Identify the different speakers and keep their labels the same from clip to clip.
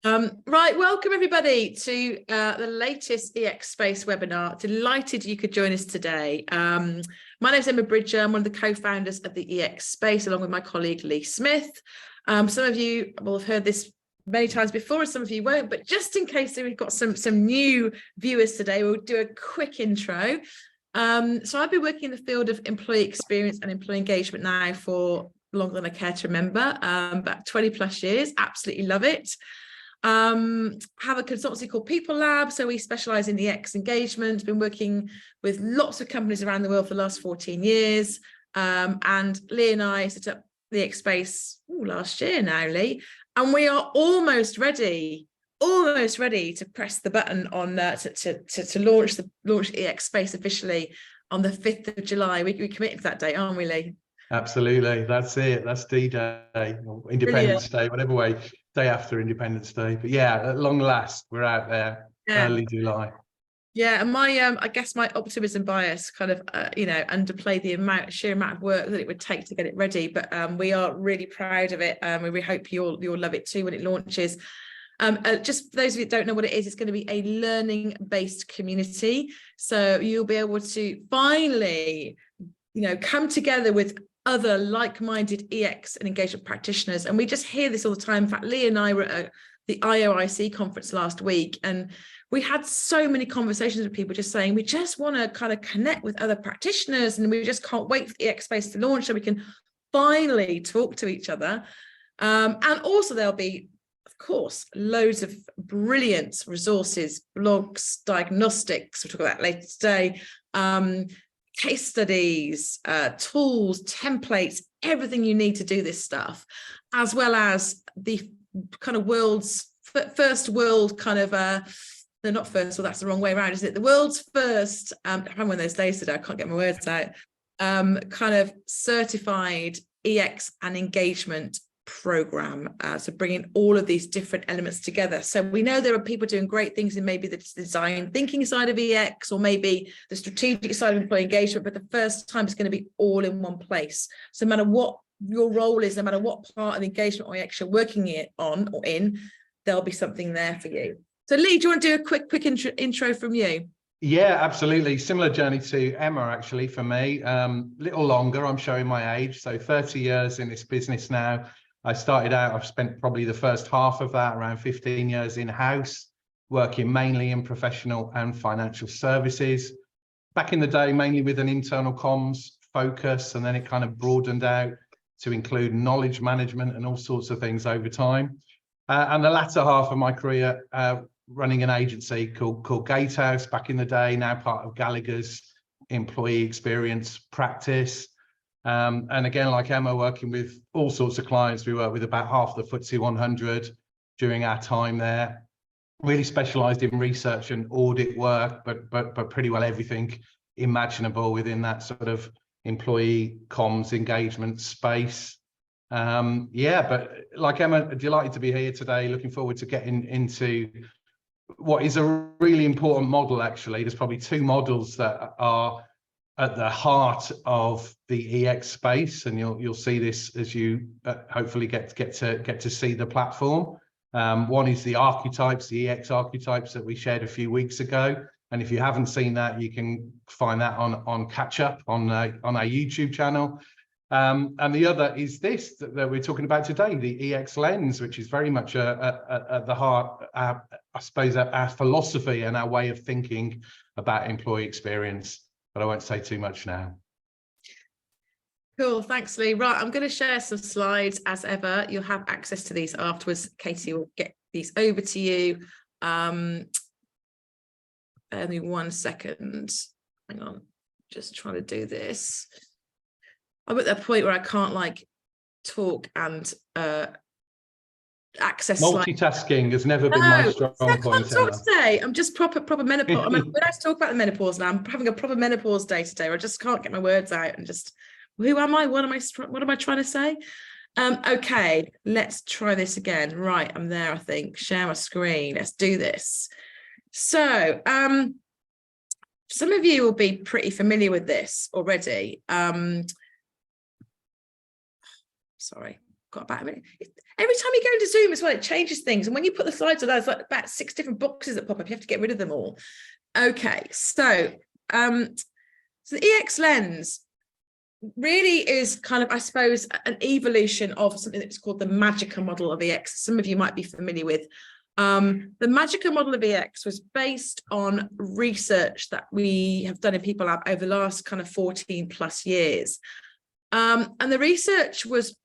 Speaker 1: Right, welcome everybody to the latest EX Space webinar. Delighted you could join us today. My name is Emma Bridger. I'm one of the co-founders of the EX Space, along with my colleague Lee Smith. Some of you will have heard this many times before, and some of you won't, but just in case we've got some new viewers today, we'll do a quick intro. So I've been working in the field of employee experience and employee engagement now for longer than I care to remember, about 20 plus years. Absolutely love it. Have a consultancy called People Lab, so we specialize in EX engagement, been working with lots of companies around the world for the last 14 years, and Lee and I set up the EX Space last year now, Lee, and we are almost ready to press the button on to launch EX Space officially on the 5th of July. We committed to that date, aren't we, Lee?
Speaker 2: Absolutely, that's it. That's D-Day, Independence Day, whatever way, day after Independence Day. But yeah, at long last, we're out there, early July. Yeah,
Speaker 1: and my I guess my optimism bias kind of underplayed the sheer amount of work that it would take to get it ready. But we are really proud of it, and we hope you'll love it too when it launches. Just for those of you that don't know what it is, it's going to be a learning-based community. So you'll be able to finally, come together with other like-minded EX and engagement practitioners. And we just hear this all the time. In fact, Lee and I were at the IOIC conference last week, and we had so many conversations with people just saying, we just want to kind of connect with other practitioners, and we just can't wait for the EX Space to launch so we can finally talk to each other. And also there'll be, of course, loads of brilliant resources, blogs, diagnostics, we'll talk about that later today, case studies, tools, templates, everything you need to do this stuff, as well as the kind of world's first world kind of, they're not first, well, that's the wrong way around, isn't it? The world's first, I'm having one of those days today, I can't get my words out, kind of certified EX and engagement program, so bringing all of these different elements together. So we know there are people doing great things in maybe the design thinking side of EX, or maybe the strategic side of employee engagement, but the first time it's going to be all in one place. So no matter what your role is, no matter what part of engagement or EX you're working it on or in, there'll be something there for you. So Lee, do you want to do a quick intro from you?
Speaker 2: Yeah, absolutely. Similar journey to Emma, actually, for me. Little longer, I'm showing my age. So 30 years in this business now. I started out, I've spent probably the first half of that, around 15 years in-house, working mainly in professional and financial services. Back in the day, mainly with an internal comms focus, and then it kind of broadened out to include knowledge management and all sorts of things over time. And the latter half of my career, running an agency called Gatehouse back in the day, now part of Gallagher's employee experience practice. And again, like Emma, working with all sorts of clients. We work with about half the FTSE 100 during our time there. Really specialised in research and audit work, but pretty well everything imaginable within that sort of employee comms engagement space. But like Emma, delighted to be here today. Looking forward to getting into what is a really important model. Actually, there's probably two models that are at the heart of the EX space, and you'll see this as you hopefully get to see the platform. One is the archetypes, the EX archetypes that we shared a few weeks ago, and if you haven't seen that, you can find that on catch up on our YouTube channel. And the other is this that we're talking about today, the EX lens, which is very much at the heart, I suppose, our philosophy and our way of thinking about employee experience. But I won't say too much now.
Speaker 1: Cool, thanks, Lee. Right, I'm going to share some slides as ever. You'll have access to these afterwards. Katie will get these over to you. Bear me 1 second. Hang on, just trying to do this. I'm at that point where I can't talk and access
Speaker 2: multitasking has never been my strong point.
Speaker 1: I can't talk today. I'm just proper menopause. I mean, when I talk about the menopause now, I'm having a proper menopause day today. I just can't get my words out and just, who am I? What am I trying to say? Okay, let's try this again. Right, I'm there. I think share my screen. Let's do this. So, some of you will be pretty familiar with this already. Sorry, got about a minute. Every time you go into Zoom as well, it changes things. And when you put the slides on, there's like about 6 different boxes that pop up. You have to get rid of them all. Okay, so the EX lens really is kind of, I suppose, an evolution of something that's called the Magica model of EX. Some of you might be familiar with. The Magica model of EX was based on research that we have done in People Lab over the last kind of 14 plus years. And the research was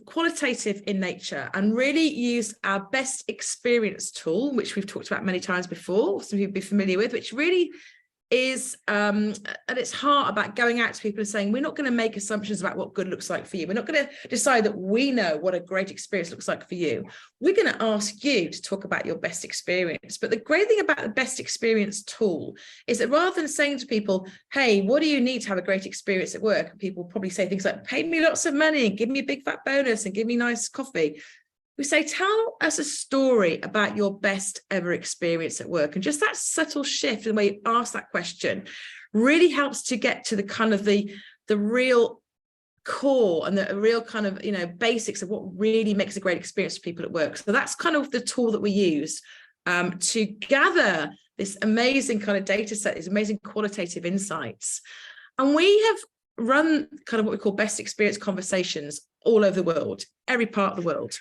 Speaker 1: qualitative in nature and really used our best experience tool, which we've talked about many times before, some people be familiar with, which really is at its heart about going out to people and saying, we're not going to make assumptions about what good looks like for you. We're not going to decide that we know what a great experience looks like for you. We're going to ask you to talk about your best experience. But the great thing about the best experience tool is that rather than saying to people, hey, what do you need to have a great experience at work? And people probably say things like, pay me lots of money, give me a big fat bonus and give me nice coffee. We say, tell us a story about your best ever experience at work. And just that subtle shift in the way you ask that question really helps to get to the kind of the real core and the real kind of, basics of what really makes a great experience for people at work. So that's kind of the tool that we use to gather this amazing kind of data set, these amazing qualitative insights. And we have run kind of what we call best experience conversations all over the world, every part of the world.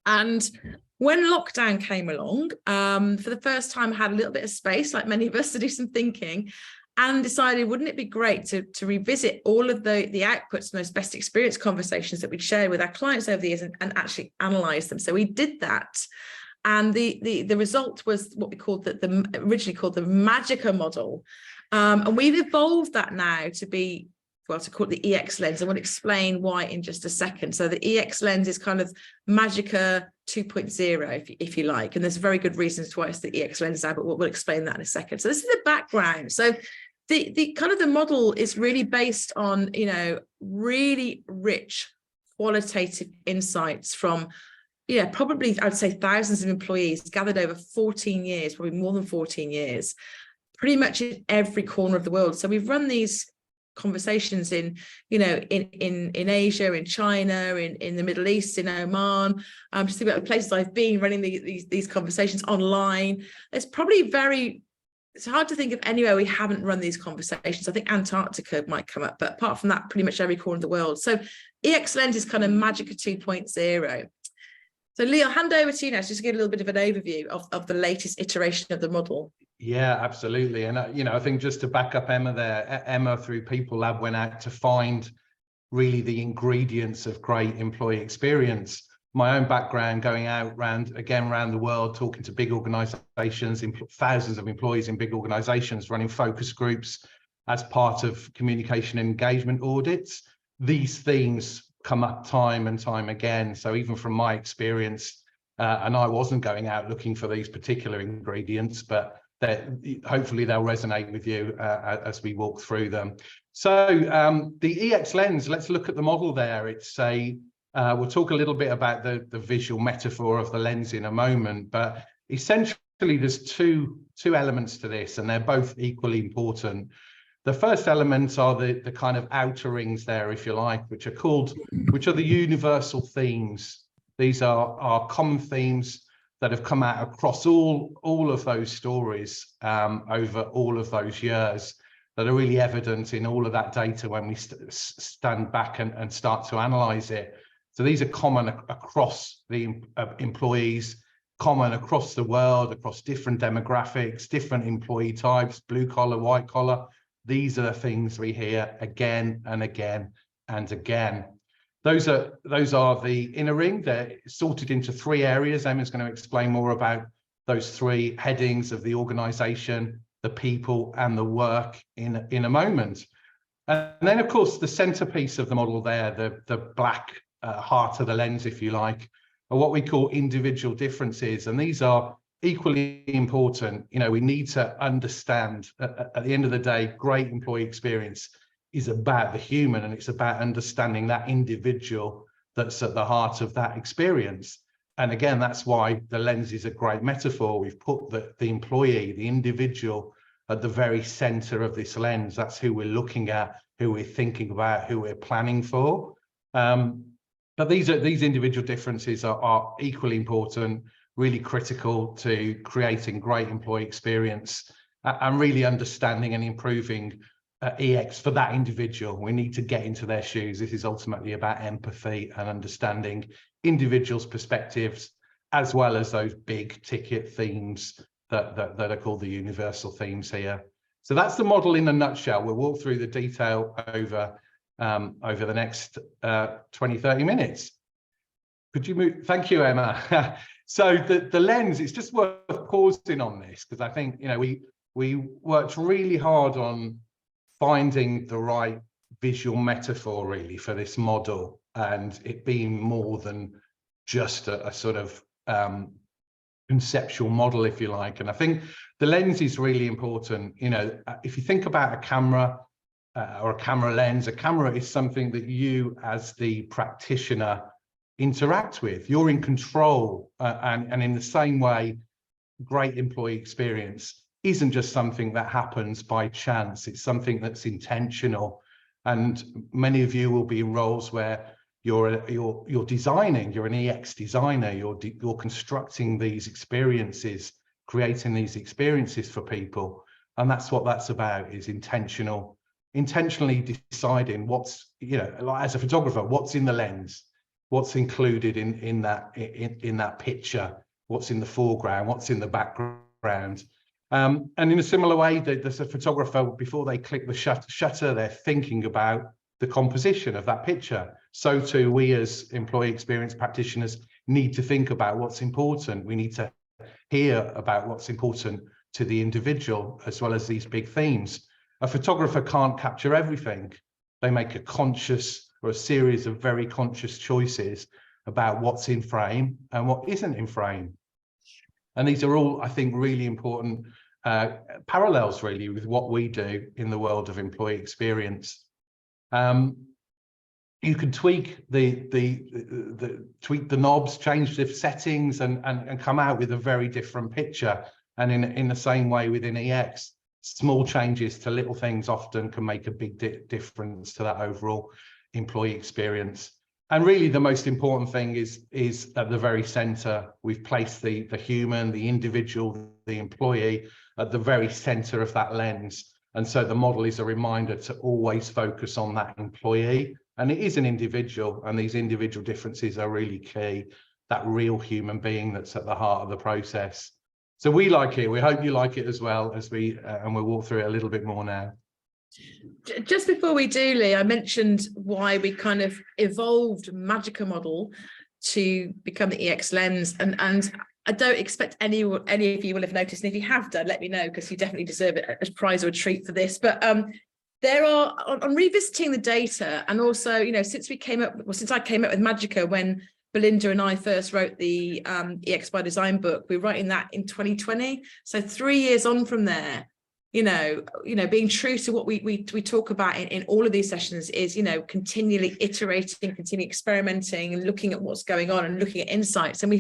Speaker 1: And when lockdown came along, for the first time, I had a little bit of space, like many of us, to do some thinking and decided, wouldn't it be great to revisit all of the outputs from those best experience conversations that we'd shared with our clients over the years and actually analyze them. So we did that. And the result was what we called originally called the Magica model. And we've evolved that now to be, to call it the EX lens. I want to explain why in just a second. So the EX lens is kind of Magica 2.0, if you like. And there's very good reasons why it's the EX lens now, but we'll explain that in a second. So this is the background. So the kind of the model is really based on, really rich qualitative insights from, probably I'd say thousands of employees gathered over 14 years, probably more than 14 years, pretty much in every corner of the world. So we've run these conversations in Asia, in China, in the Middle East, in Oman. Just think about the places I've been running these conversations online. It's hard to think of anywhere we haven't run these conversations. I think Antarctica might come up, but apart from that, pretty much every corner of the world. So EX Lens is kind of Magica 2.0. So Lee, I'll hand over to you now just to get a little bit of an overview of the latest iteration of the model.
Speaker 2: Yeah, absolutely. And, I think just to back up Emma there, Emma through People Lab went out to find really the ingredients of great employee experience. My own background going out around the world, talking to big organizations, thousands of employees in big organizations, running focus groups as part of communication and engagement audits. These themes come up time and time again. So even from my experience, and I wasn't going out looking for these particular ingredients, but hopefully they'll resonate with you as we walk through them. So the EX lens, let's look at the model there. It's we'll talk a little bit about the visual metaphor of the lens in a moment, but essentially there's two elements to this, and they're both equally important. The first elements are the kind of outer rings there, if you like, which are the universal themes. These are common themes that have come out across all of those stories over all of those years, that are really evident in all of that data when we stand back and start to analyze it. So these are common across the employees, common across the world, across different demographics, different employee types, blue collar, white collar. These are the things we hear again and again and again. Those are the inner ring. They're sorted into 3 areas. Emma's going to explain more about those 3 headings of the organization, the people, and the work in a moment. And then, of course, the centerpiece of the model there, the black heart of the lens, if you like, are what we call individual differences. And these are equally important. We need to understand at the end of the day, great employee experience is about the human, and it's about understanding that individual that's at the heart of that experience. And again, that's why the lens is a great metaphor. We've put the employee, the individual, at the very center of this lens. That's who we're looking at, who we're thinking about, who we're planning for. But But these individual differences are equally important, really critical to creating great employee experience and really understanding and improving EX for that individual. We need to get into their shoes. This is ultimately about empathy and understanding individuals' perspectives, as well as those big ticket themes that are called the universal themes here. So that's the model in a nutshell. We'll walk through the detail over the next 20-30 minutes. Could you move? Thank you, Emma. So the lens, it's just worth pausing on this, because I think, you know, we worked really hard on finding the right visual metaphor really for this model, and it being more than just a sort of conceptual model, if you like. And I think the lens is really important. You know, if you think about a camera or a camera lens, a camera is something that you as the practitioner interact with. You're in control, and in the same way, great employee experience isn't just something that happens by chance. It's something that's intentional. And many of you will be in roles where you're designing, you're an EX designer, you're constructing these experiences, creating these experiences for people. And that's what that's about, is intentionally deciding what's, you know, like as a photographer, what's in the lens, what's included in that picture, what's in the foreground, what's in the background. And in a similar way, there's a photographer, before they click the shutter, they're thinking about the composition of that picture. So too, we as employee experience practitioners need to think about what's important. We need to hear about what's important to the individual, as well as these big themes. A photographer can't capture everything. They make a conscious or a series of very conscious choices about what's in frame and what isn't in frame. And these are all, I think, really important parallels really with what we do in the world of employee experience. You can tweak tweak the knobs, change the settings, and come out with a very different picture. And in the same way within EX, small changes to little things often can make a big difference to that overall employee experience. And really the most important thing is at the very center. We've placed the human, the individual, the employee at the very center of that lens. And so the model is a reminder to always focus on that employee. And it is an individual, and these individual differences are really key, that real human being that's at the heart of the process. So we like it. We hope you like it as well, as and we'll walk through it a little bit more now.
Speaker 1: Just before we do, Lee, I mentioned why we kind of evolved Magica model to become the EX lens, and I don't expect any of you will have noticed, and if you have done, let me know, because you definitely deserve it, a prize or a treat for this. But there are, on revisiting the data, and also, you know, since I came up with Magica, when Belinda and I first wrote the EX by Design book, we were writing that in 2020. So 3 years on from there, you know, being true to what we talk about in all of these sessions is, you know, continually iterating, continually experimenting, and looking at what's going on and looking at insights. And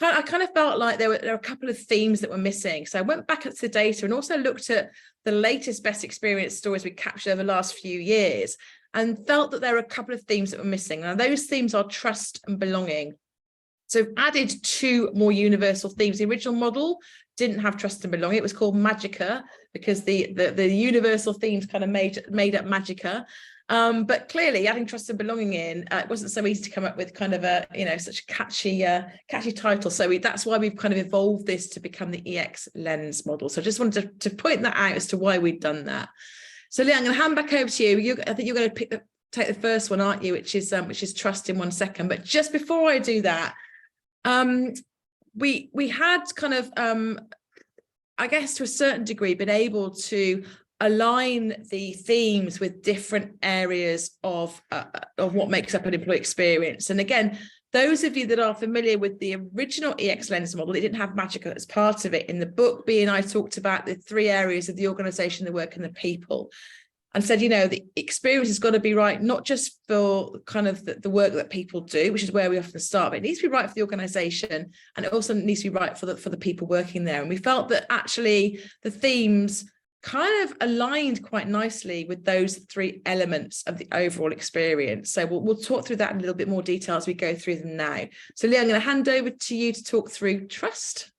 Speaker 1: I kind of felt like there were a couple of themes that were missing. So I went back at the data and also looked at the latest best experience stories we captured over the last few years, and felt that there are a couple of themes that were missing. Now, those themes are trust and belonging. So I've added 2 more universal themes. The original model didn't have trust and belonging. It was called Magica because the universal themes kind of made up Magica. But clearly adding trust and belonging in, it wasn't so easy to come up with kind of a, you know, such a catchy title. So that's why we've kind of evolved this to become the EX lens model. So I just wanted to point that out as to why we'd done that. So Lee, I'm going to hand back over to you. I think you're going to take the first one, aren't you? Which is trust, in 1 second. But just before I do that, we had kind of, I guess to a certain degree, been able to align the themes with different areas of what makes up an employee experience. And again, those of you that are familiar with the original EX lens model, it didn't have Magica as part of it. In the book, B and I talked about the 3 areas of the organization, the work, and the people, and said, you know, the experience has got to be right, not just for kind of the work that people do, which is where we often start, but it needs to be right for the organization, and it also needs to be right for the people working there. And we felt that actually the themes kind of aligned quite nicely with those 3 elements of the overall experience. So we'll talk through that in a little bit more detail as we go through them now. So Lee, I'm going to hand over to you to talk through trust.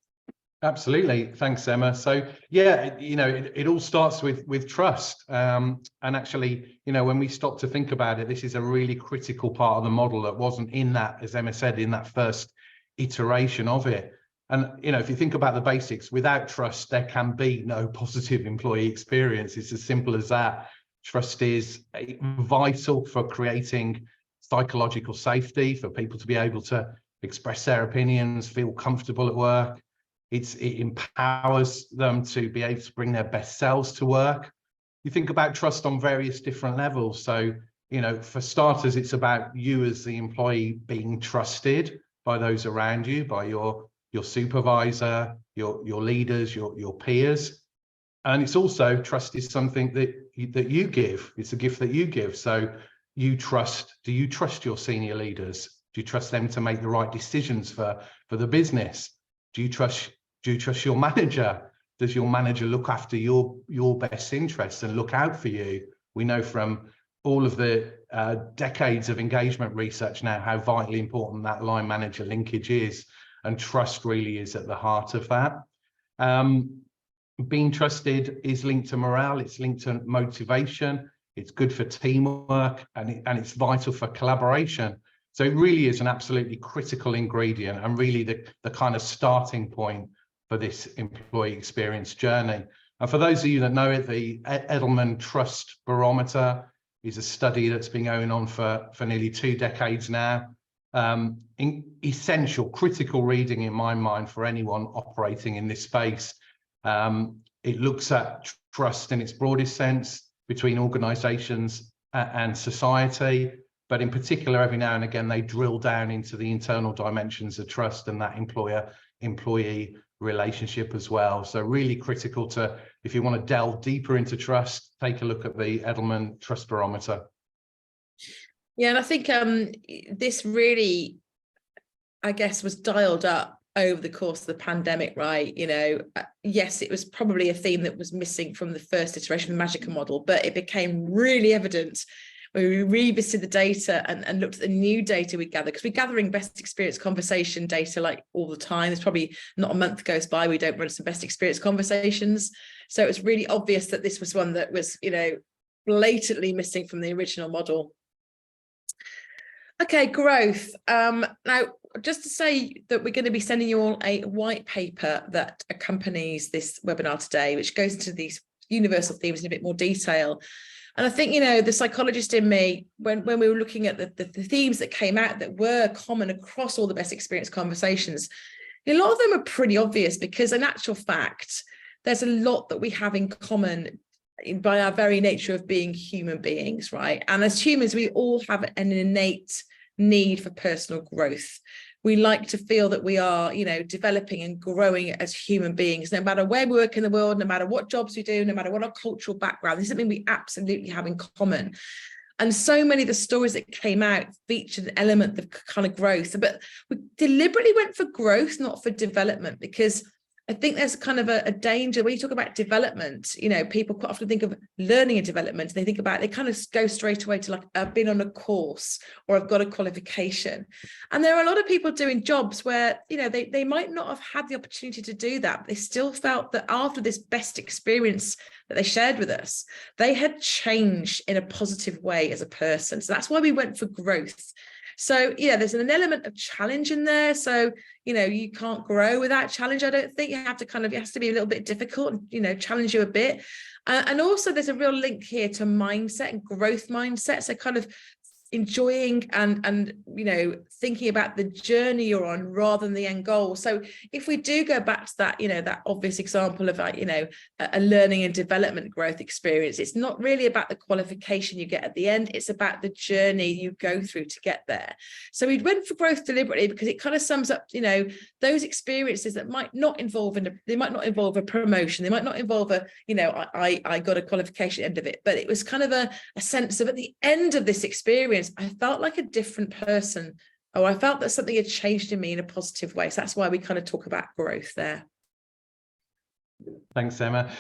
Speaker 2: Absolutely. Thanks, Emma. So yeah, it all starts with trust. And actually, when we stop to think about it, this is a really critical part of the model that wasn't in that, as Emma said, in that first iteration of it. And, if you think about the basics, without trust, there can be no positive employee experience. It's as simple as that. Trust is vital for creating psychological safety, for people to be able to express their opinions, feel comfortable at work. It empowers them to be able to bring their best selves to work. You think about trust on various different levels. So, for starters, it's about you as the employee being trusted by those around you, by your supervisor, your leaders, your peers. And it's also, trust is something that you give. It's a gift that you give. So do you trust your senior leaders? Do you trust them to make the right decisions for the business? Do you trust your manager? Does your manager look after your best interests and look out for you? We know from all of the decades of engagement research now how vitally important that line manager linkage is, and trust really is at the heart of that. Being trusted is linked to morale, it's linked to motivation, it's good for teamwork, and it's vital for collaboration. So it really is an absolutely critical ingredient, and really the kind of starting point for this employee experience journey. And for those of you that know it, the Edelman Trust Barometer is a study that's been going on for nearly 2 decades now. Essential, critical reading in my mind for anyone operating in this space. It looks at trust in its broadest sense between organizations and society, but in particular, every now and again, they drill down into the internal dimensions of trust and that employer-employee relationship as well. So really critical to, if you want to delve deeper into trust, take a look at the Edelman Trust Barometer.
Speaker 1: Yeah, and I think this really, I guess, was dialed up over the course of the pandemic, right? Yes, it was probably a theme that was missing from the first iteration of the Magica model, but it became really evident when we revisited the data and looked at the new data we gathered, because we're gathering best experience conversation data like all the time. There's probably not a month goes by we don't run some best experience conversations. So it was really obvious that this was one that was, blatantly missing from the original model. Okay, growth. Now, just to say that we're going to be sending you all a white paper that accompanies this webinar today, which goes into these universal themes in a bit more detail. And I think, the psychologist in me, when we were looking at the themes that came out that were common across all the best experience conversations, a lot of them are pretty obvious, because in actual fact, there's a lot that we have in common by our very nature of being human beings, right? And as humans, we all have an innate need for personal growth. We like to feel that we are, developing and growing as human beings, no matter where we work in the world, no matter what jobs we do, no matter what our cultural background. This is something we absolutely have in common. And so many of the stories that came out featured an element of kind of growth, but we deliberately went for growth, not for development, because I think there's kind of a danger when you talk about development. People quite often think of learning and development, and they kind of go straight away to, like, I've been on a course or I've got a qualification. And there are a lot of people doing jobs where, they might not have had the opportunity to do that, but they still felt that after this best experience that they shared with us, they had changed in a positive way as a person. So that's why we went for growth. So, there's an element of challenge in there. So, you can't grow without challenge. I don't think it has to be a little bit difficult, challenge you a bit. And also there's a real link here to mindset and growth mindset. So kind of enjoying and thinking about the journey you're on rather than the end goal. So if we do go back to that, that obvious example of a learning and development growth experience, it's not really about the qualification you get at the end, it's about the journey you go through to get there. So we went for growth deliberately because it kind of sums up those experiences that might not involve a promotion, they might not involve I got a qualification at the end of it, but it was kind of a sense of, at the end of this experience, I felt like a different person, or I felt that something had changed in me in a positive way. So that's why we kind of talk about growth there.
Speaker 2: Thanks, Emma.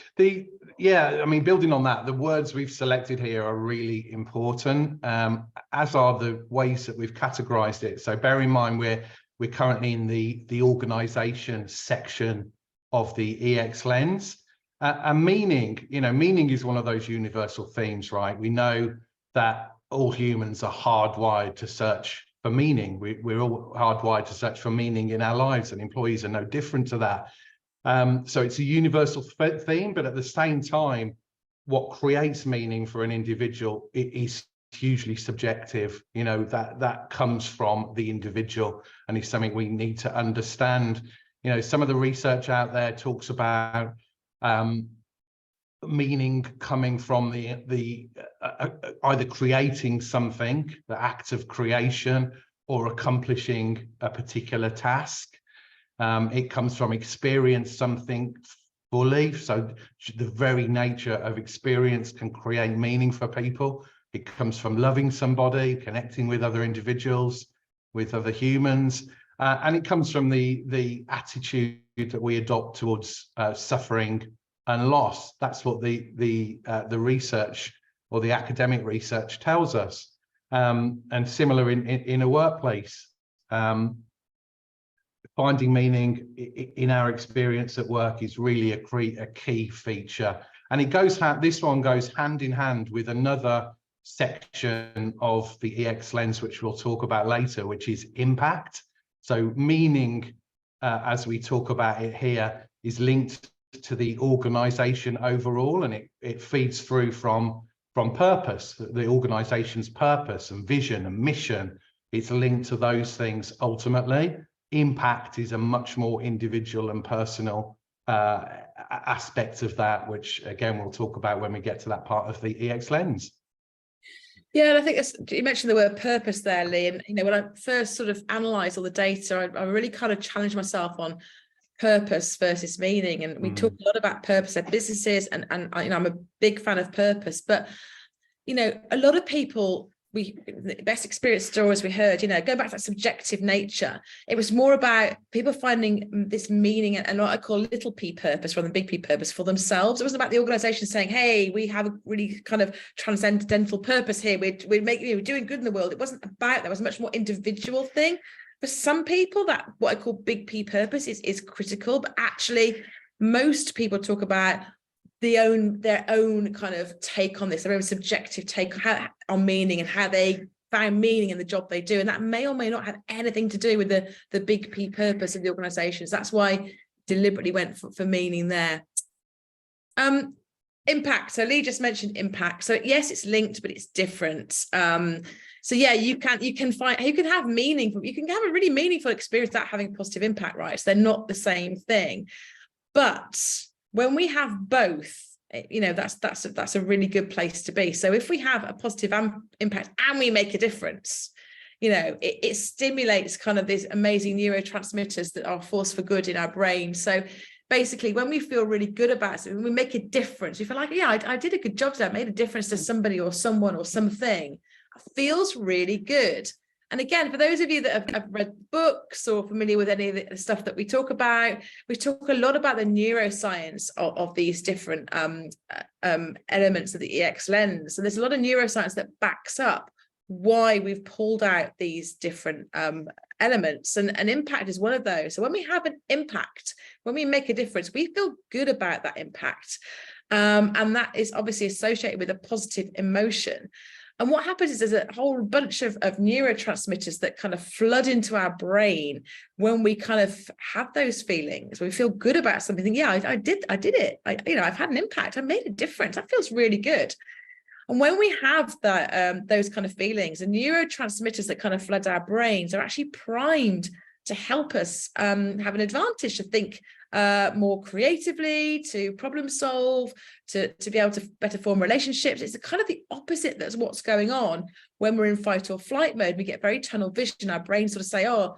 Speaker 2: Yeah, I mean, building on that, the words we've selected here are really important, as are the ways that we've categorized it. So bear in mind, we're currently in the organization section of the EX lens. And meaning, meaning is one of those universal themes, right? We know that all humans are hardwired to search for meaning. We're all hardwired to search for meaning in our lives, and employees are no different to that. So it's a universal theme, but at the same time, what creates meaning for an individual is hugely subjective. That comes from the individual, and is something we need to understand. Some of the research out there talks about meaning coming from the either creating something, the act of creation, or accomplishing a particular task. It comes from experience something fully. So the very nature of experience can create meaning for people. It comes from loving somebody, connecting with other individuals, with other humans. And it comes from the attitude that we adopt towards suffering and loss. That's what the research, or the academic research, tells us. And similar in a workplace. Finding meaning in our experience at work is really a key feature. And this one goes hand in hand with another section of the EX lens, which we'll talk about later, which is impact. So meaning, as we talk about it here, is linked to the organization overall, and it feeds through from purpose, the organization's purpose and vision and mission. It's linked to those things ultimately. Impact is a much more individual and personal aspect of that, which again we'll talk about when we get to that part of the EX lens.
Speaker 1: Yeah, and I think you mentioned the word purpose there, Lee. And when I first sort of analysed all the data, I really kind of challenged myself on purpose versus meaning. And we talk a lot about purpose at businesses, and I'm a big fan of purpose. But a lot of people, the best experience stories we heard, go back to that subjective nature. It was more about people finding this meaning and what I call little p purpose rather than big P purpose for themselves. It wasn't about the organization saying, hey, we have a really kind of transcendental purpose here. We're doing good in the world. It wasn't about that. It was a much more individual thing. For some people, that what I call big P purpose is critical, but actually most people talk about their own kind of take on this, their own subjective take on meaning and how they found meaning in the job they do. And that may or may not have anything to do with the big P purpose of the organizations. That's why I deliberately went for meaning there. Impact. So Lee just mentioned impact. So yes, it's linked, but it's different. So yeah, you can have meaningful, you can have a really meaningful experience without having a positive impact, right? So they're not the same thing. But when we have both, that's a really good place to be. So if we have a positive impact and we make a difference, it stimulates kind of these amazing neurotransmitters that are force for good in our brain. So basically, when we feel really good about something, when we make a difference, we feel like, yeah, I did a good job today. I made a difference to somebody or someone or something. It feels really good. And again, for those of you that have read books or familiar with any of the stuff that we talk about, we talk a lot about the neuroscience of these different elements of the EX lens. And there's a lot of neuroscience that backs up why we've pulled out these different elements. And impact is one of those. So when we have an impact, when we make a difference, we feel good about that impact. And that is obviously associated with a positive emotion. And what happens is there's a whole bunch of neurotransmitters that kind of flood into our brain when we kind of have those feelings. We feel good about something. Think, yeah, I did it. I've had an impact. I made a difference. That feels really good. And when we have that, those kind of feelings, the neurotransmitters that kind of flood our brains are actually primed to help us have an advantage to think more creatively, to problem solve, to be able to better form relationships. It's kind of the opposite that's what's going on when we're in fight or flight mode. We get very tunnel vision. Our brains sort of say, so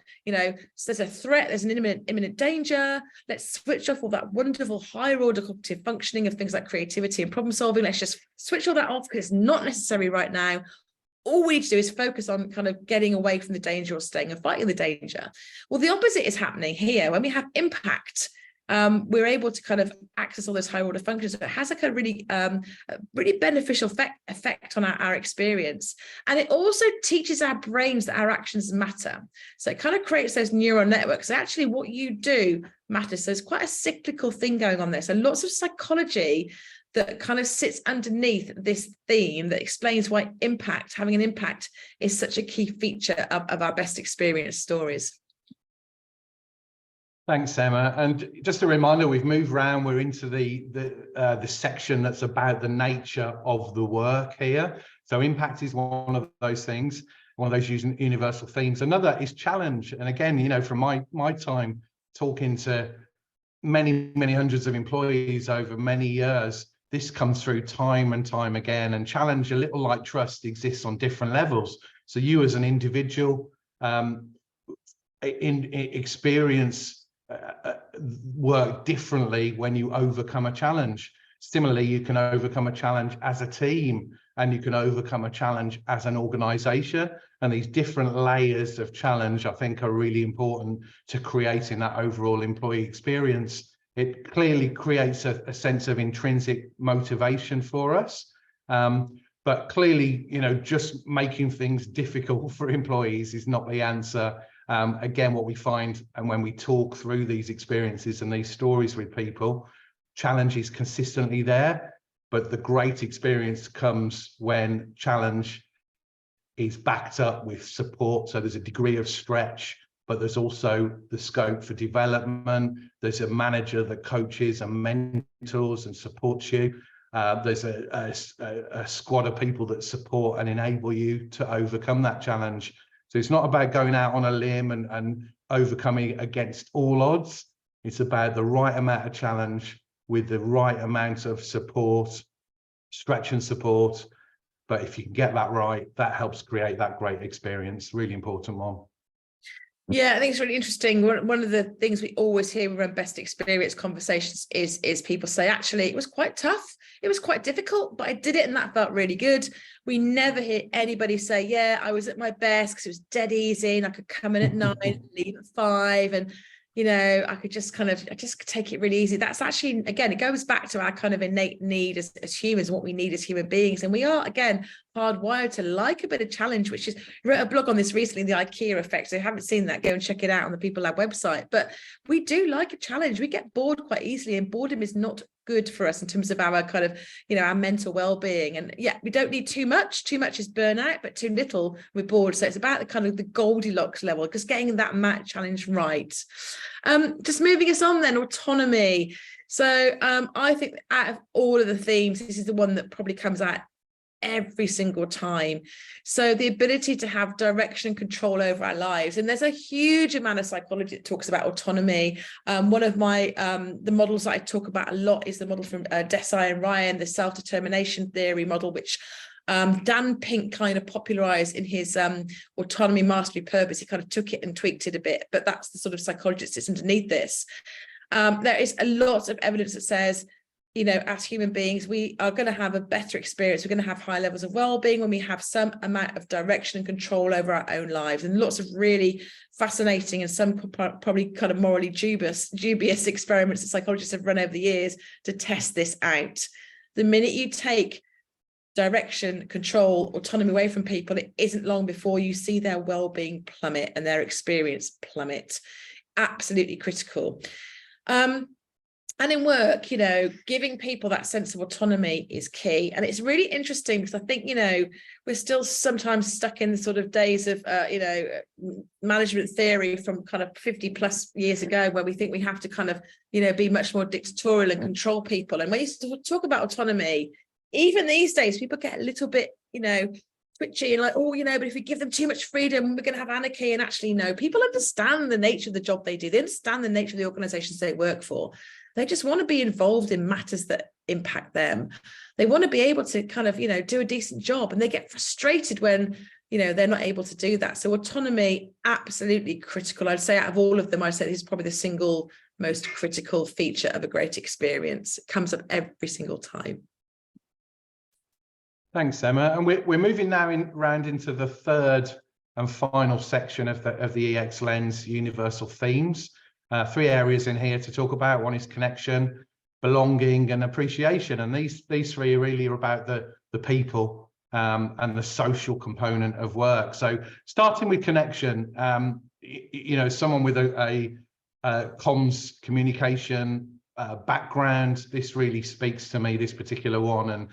Speaker 1: there's a threat, there's an imminent danger. Let's switch off all that wonderful higher order cognitive functioning of things like creativity and problem solving. Let's just switch all that off because it's not necessary right now. All we need to do is focus on kind of getting away from the danger or staying and fighting the danger. Well, the opposite is happening here. When we have impact, we're able to kind of access all those higher order functions. So it has a kind of really beneficial effect on our experience. And it also teaches our brains that our actions matter. So it kind of creates those neural networks. So actually what you do matters. So there's quite a cyclical thing going on there. So lots of psychology that kind of sits underneath this theme that explains why having an impact is such a key feature of our best experience stories.
Speaker 2: Thanks, Emma. And just a reminder, we've moved around. We're into the section that's about the nature of the work here. So impact is one of those things, one of those using universal themes. Another is challenge. And again, you know, from my time talking to many hundreds of employees over many years, this comes through time and time again. And challenge, a little like trust, exists on different levels. So you as an individual experience work differently when you overcome a challenge. Similarly, you can overcome a challenge as a team, and you can overcome a challenge as an organization. And these different layers of challenge, I think, are really important to creating that overall employee experience. It clearly creates a sense of intrinsic motivation for us. But clearly, you know, just making things difficult for employees is not the answer. Again, what we find, and when we talk through these experiences and these stories with people, challenge is consistently there, but the great experience comes when challenge is backed up with support. So there's a degree of stretch, but there's also the scope for development. There's a manager that coaches and mentors and supports you. There's a squad of people that support and enable you to overcome that challenge. So it's not about going out on a limb and overcoming against all odds. It's about the right amount of challenge with the right amount of support, stretch and support. But if you can get that right, that helps create that great experience. Really important one.
Speaker 1: Yeah, I think it's really interesting. One of the things we always hear around best experience conversations is people say, actually, it was quite tough. It was quite difficult, but I did it and that felt really good. We never hear anybody say, yeah, I was at my best because it was dead easy and I could come in at 9 and leave at 5. And, you know, I could just take it really easy. That's actually, again, it goes back to our kind of innate need as humans, what we need as human beings. And we are, again, hardwired to like a bit of challenge, which is, I wrote a blog on this recently, the IKEA effect. So if you haven't seen that, go and check it out on the People Lab website. But we do like a challenge. We get bored quite easily, and boredom is not good for us in terms of our kind of, you know, our mental well-being. And yeah, we don't need too much. Too much is burnout, but too little, we're bored. So it's about the kind of the Goldilocks level, because getting that challenge right. Just moving us on then, autonomy. So I think out of all of the themes, this is the one that probably comes out every single time. So the ability to have direction and control over our lives. And there's a huge amount of psychology that talks about autonomy. One of my the models that I talk about a lot is the model from Desai and Ryan, the self-determination theory model, which Dan Pink kind of popularized in his autonomy, mastery, purpose. He kind of took it and tweaked it a bit, but that's the sort of psychology that sits underneath this. There is a lot of evidence that says, you know, as human beings, we are going to have a better experience. We're going to have high levels of well-being when we have some amount of direction and control over our own lives. And lots of really fascinating and some probably kind of morally dubious experiments that psychologists have run over the years to test this out. The minute you take direction, control, autonomy away from people, it isn't long before you see their well-being plummet and their experience plummet. Absolutely critical. And in work, you know, giving people that sense of autonomy is key. And it's really interesting because I think, you know, we're still sometimes stuck in the sort of days of, you know, management theory from kind of 50 plus years ago, where we think we have to kind of, you know, be much more dictatorial and control people. And when you talk about autonomy, even these days, people get a little bit, you know, twitchy and like, oh, you know, but if we give them too much freedom, we're going to have anarchy. And actually, no, people understand the nature of the job they do. They understand the nature of the organizations they work for. They just want to be involved in matters that impact them. They want to be able to kind of, you know, do a decent job, and they get frustrated when, you know, they're not able to do that. So autonomy, absolutely critical. I'd say out of all of them, I'd say this is probably the single most critical feature of a great experience. It comes up every single time.
Speaker 2: Thanks, Emma. And we're moving now round into the third and final section of the EX Lens universal themes. Three areas in here to talk about. One is connection, belonging, and appreciation. And these three are really about the people and the social component of work. So starting with connection, you know, someone with a comms communication background, this really speaks to me, this particular one, and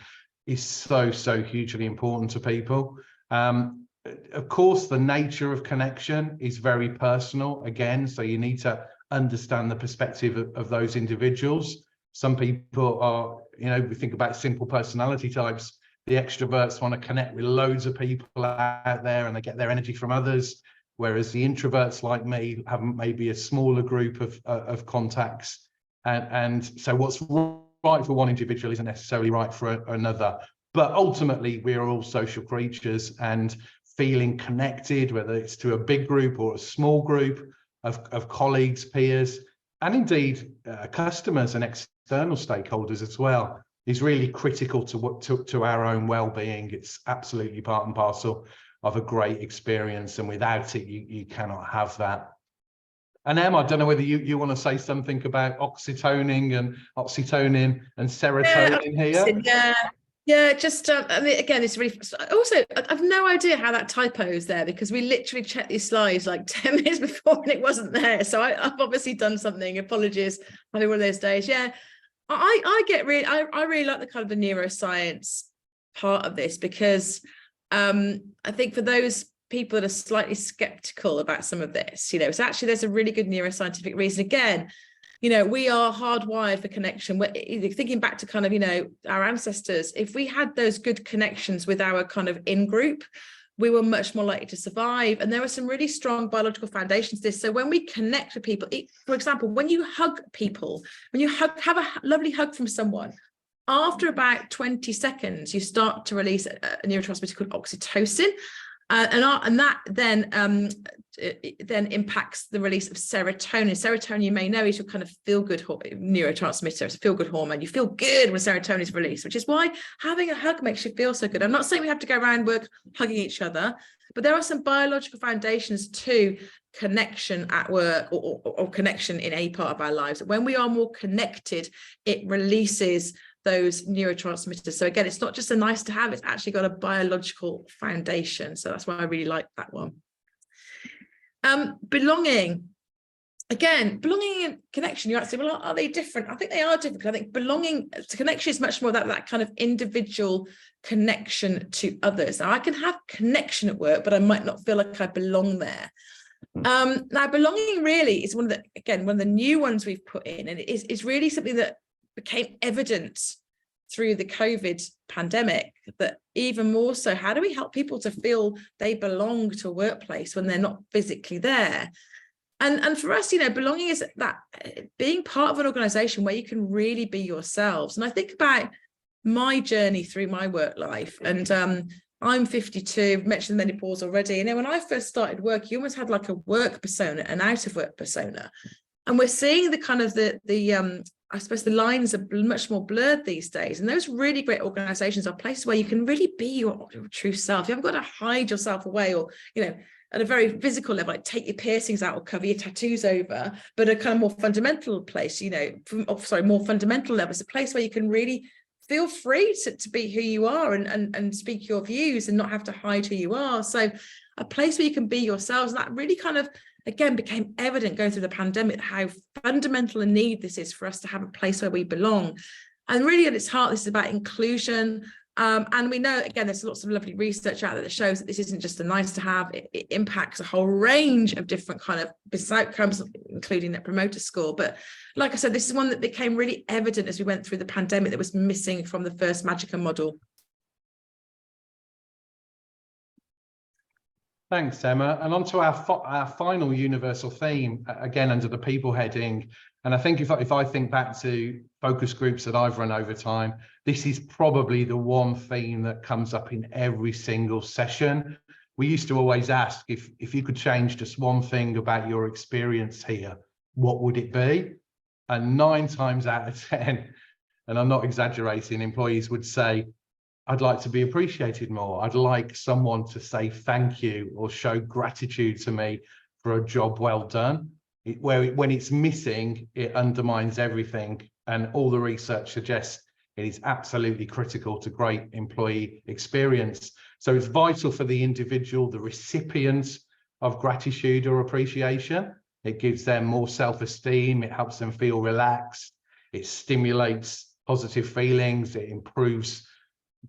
Speaker 2: is so hugely important to people. Of course, the nature of connection is very personal again, so you need to understand the perspective of those individuals. Some people are, you know, we think about simple personality types. The extroverts want to connect with loads of people out there and they get their energy from others, whereas the introverts like me have maybe a smaller group of contacts. And so what's right for one individual isn't necessarily right for another. But ultimately, we are all social creatures, and feeling connected, whether it's to a big group or a small group of colleagues, peers, and indeed customers and external stakeholders as well, is really critical to our own well-being. It's absolutely part and parcel of a great experience, and without it, you cannot have that. And Em, I don't know whether you want to say something about oxytocin and serotonin here.
Speaker 1: Yeah, just I mean, again, it's really also I've no idea how that typo is there, because we literally checked these slides like 10 minutes before and it wasn't there. So I've obviously done something. Apologies, having one of those days. Yeah, I get really I really like the kind of the neuroscience part of this, because I think for those people that are slightly skeptical about some of this, you know, it's actually there's a really good neuroscientific reason. Again, you know, we are hardwired for connection. We're thinking back to kind of, you know, our ancestors. If we had those good connections with our kind of in-group, we were much more likely to survive. And there are some really strong biological foundations to this. So when we connect with people, for example, when you hug people, when you have a lovely hug from someone, after about 20 seconds, you start to release a neurotransmitter called oxytocin. And that then impacts the release of serotonin. Serotonin, you may know, is your kind of feel-good neurotransmitter. It's a feel-good hormone. You feel good when serotonin is released, which is why having a hug makes you feel so good. I'm not saying we have to go around work hugging each other, but there are some biological foundations to connection at work or connection in a part of our lives. When we are more connected, it releases those neurotransmitters. So again, it's not just a nice to have, it's actually got a biological foundation. So that's why I really like that one. Belonging. Again, belonging and connection, you might say, well, are they different? I think they are different. I think belonging to connection is much more that kind of individual connection to others. Now, I can have connection at work, but I might not feel like I belong there. Now, belonging really is one of the new ones we've put in, and it is really something that became evident through the COVID pandemic, that even more so, how do we help people to feel they belong to a workplace when they're not physically there? And for us, you know, belonging is that being part of an organization where you can really be yourselves. And I think about my journey through my work life, and I'm 52, I've mentioned menopause already. And then when I first started work, you almost had like a work persona, an out of work persona. And we're seeing the kind of I suppose the lines are much more blurred these days. And those really great organizations are places where you can really be your true self. You haven't got to hide yourself away, or, you know, at a very physical level, like take your piercings out or cover your tattoos over, but a kind of more fundamental place, you know, more fundamental level. It's a place where you can really feel free to be who you are and speak your views and not have to hide who you are. So a place where you can be yourselves. And that really kind of, again, became evident going through the pandemic, how fundamental a need this is for us to have a place where we belong. And really at its heart, this is about inclusion. And we know, again, there's lots of lovely research out there that shows that this isn't just a nice to have, it impacts a whole range of different kind of business outcomes, including Net Promoter Score. But like I said, this is one that became really evident as we went through the pandemic that was missing from the first Magica model.
Speaker 2: Thanks, Emma. And on to our final universal theme, again, under the people heading. And I think if I think back to focus groups that I've run over time, this is probably the one theme that comes up in every single session. We used to always ask, if you could change just one thing about your experience here, what would it be? And 9 times out of 10, and I'm not exaggerating, employees would say, I'd like to be appreciated more. I'd like someone to say thank you or show gratitude to me for a job well done. when it's missing, it undermines everything. And all the research suggests it is absolutely critical to great employee experience. So it's vital for the individual, the recipient of gratitude or appreciation. It gives them more self-esteem. It helps them feel relaxed. It stimulates positive feelings. It improves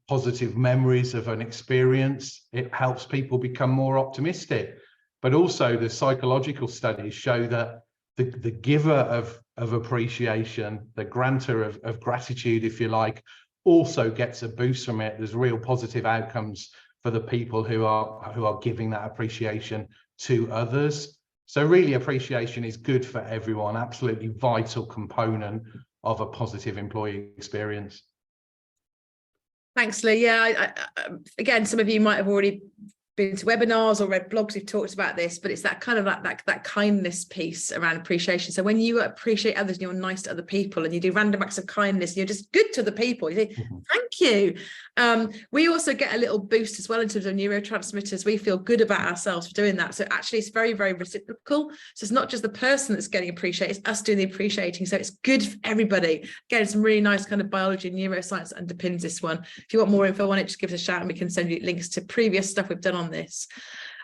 Speaker 2: positive memories of an experience. It helps people become more optimistic. But also the psychological studies show that the giver of appreciation, the grantor of gratitude, if you like, also gets a boost from it. There's real positive outcomes for the people who are giving that appreciation to others. So really, appreciation is good for everyone, absolutely vital component of a positive employee experience.
Speaker 1: Thanks, Lee. Yeah, again, some of you might have already been to webinars or read blogs who've talked about this, but it's that kind of that kindness piece around appreciation. So when you appreciate others and you're nice to other people and you do random acts of kindness, and you're just good to the people, you say, thank you. We also get a little boost as well in terms of neurotransmitters. We feel good about ourselves for doing that. So actually it's very, very reciprocal. So it's not just the person that's getting appreciated, it's us doing the appreciating. So it's good for everybody. Again, some really nice kind of biology and neuroscience that underpins this one. If you want more info on it, just give us a shout and we can send you links to previous stuff we've done on this.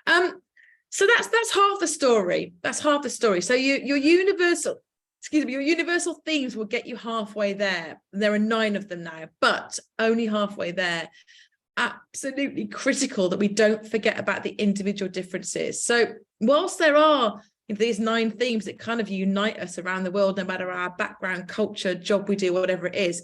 Speaker 1: So that's half the story. That's half the story. So your universal themes will get you halfway there. There are 9 of them now, but only halfway there. Absolutely critical that we don't forget about the individual differences. So whilst there are these 9 themes that kind of unite us around the world, no matter our background, culture, job we do, whatever it is,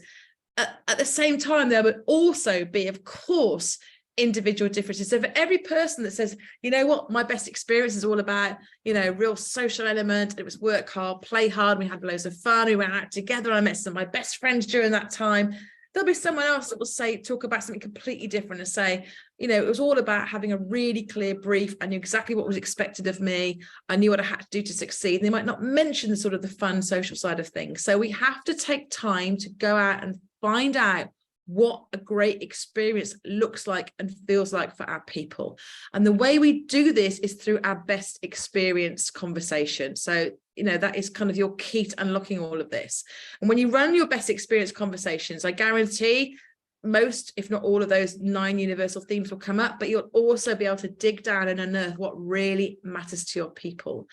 Speaker 1: at the same time, there would also be, of course, individual differences. So for every person that says, you know what, my best experience is all about, real social element, it was work hard, play hard, we had loads of fun, we went out together, I met some of my best friends during that time, there'll be someone else that will talk about something completely different and say, it was all about having a really clear brief. I knew exactly what was expected of me. I knew what I had to do to succeed. And they might not mention the fun social side of things. So we have to take time to go out and find out what a great experience looks like and feels like for our people. And the way we do this is through our best experience conversation. So, that is kind of your key to unlocking all of this. And when you run your best experience conversations, I guarantee most, if not all of those 9 universal themes will come up, but you'll also be able to dig down and unearth what really matters to your people.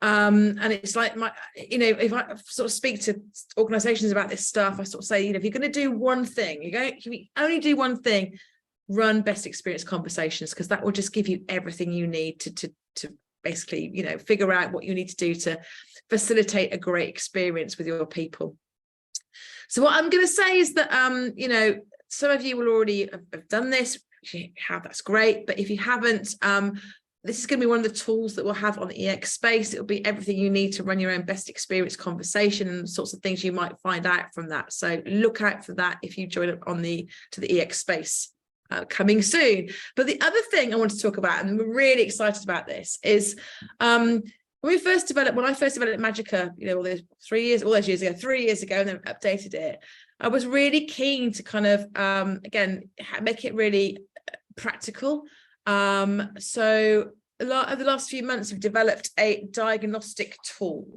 Speaker 1: And it's like if I speak to organizations about this stuff, I say, if you're going to do one thing, you only do one thing, run best experience conversations, because that will just give you everything you need to basically, figure out what you need to do to facilitate a great experience with your people. So what I'm going to say is that, some of you will already have done this. If you have, that's great. But if you haven't, this is going to be one of the tools that we'll have on the EX space. It'll be everything you need to run your own best experience conversation and sorts of things you might find out from that. So look out for that if you join up to the EX space coming soon. But the other thing I want to talk about, and we're really excited about this, is when I first developed Magica, all those 3 years ago, and then updated it, I was really keen to kind of, again, make it really practical. So over the last few months, we've developed a diagnostic tool.